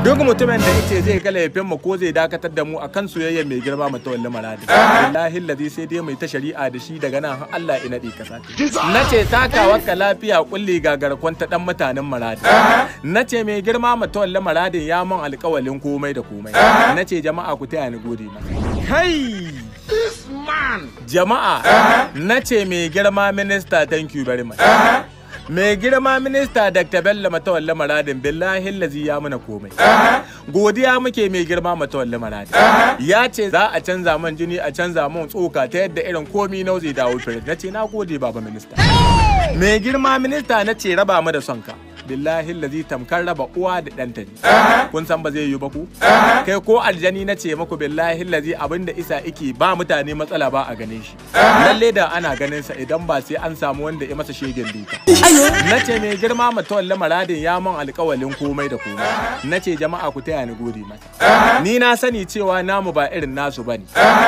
duk mutumin da yace zai ga laifin mu ko zai dakatar da mu akan soyayya mai girma Matawalle Maradi billahi allazi sai dai mai ta shari'a da shi daga nan Allah ina dai kasa nace takawa ka lafiya kulli gagarkon ta dan mutanen Maradi nace mai girma Matawalle Maradi ya mun alƙawalin komai da komai nace jama'a ku taya ni gode maka kai jama'a nace mai girma minista thank you very much mai girma minista Dr. Bello Matawalle Maradin billahi allazi ya muna komai godiya muke mai girma Matawalle Maradin ya ce za a canza man jini a canza man tsoka ta yadda irin komi nau zai dawo firis nace na gode baba minista mai girma minista nace raba mu da sonka billahi allazi tamkar raba uwa da ɗanta ne kun san ba zai yi ba ku kai ko aljani na ce muku billahi allazi abinda isa iki ba mutane matsala ba a ganin shi lalle da ana ganin sa idan ba sai an samu wanda ya masa shegen duka nace mai girma Matawalle Maradin ya mun alƙawalin komai da komai nace jama'a ku taya ni gode masa ni na sani cewa namu ba irin nasu bane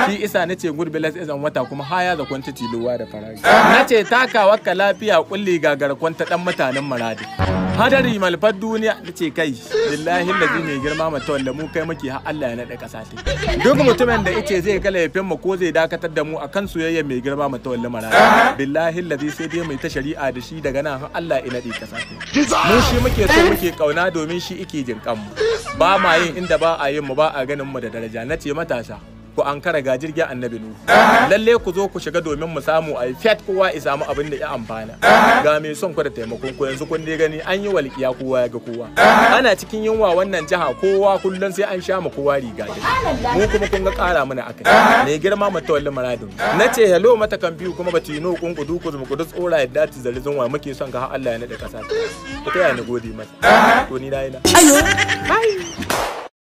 shi isa nace gurbilas izan wata kuma haya da kwanta tiluwa da farari nace takawa ka lafiya kulli gagarkon ta dan mutanen Maradin hadari malfar duniya nace kai billahi allazi mai girma Matawalle mu kai muke har Allah ya nade kasa ta duk mutumin da yace zai ga laifin mu ko zai dakatar da mu akan soyayya mai girma Matawalle Maradi billahi allazi sai dai mai ta shari'a da shi daga nan har Allah ya nade kasa ta mu shi muke so muke kauna domin shi yake jinkan mu ba ma yin inda ba a yin mu ba a ganin mu da daraja nace matasa ku an kara ga jirgin annabi nu lalle ku zo ku shiga domin mu samu a fiat kowa ya samu abin da ya amfana ga mai son ku da taimakon ku yanzu kun dai gani an yi walƙiya kowa ya ga kowa ana cikin yunwa wannan jiha kowa kullun sai an sha mu kowa riga mu kuma kun ga ƙara mana akai ne girma Matawalle Maradin nace hello mata kan biyu kuma ba tino kun kudu ku ku tsora yadda ta zarizin wa muke son ga har Allah ya nade kasa ku taya ni gode masa to ni dai na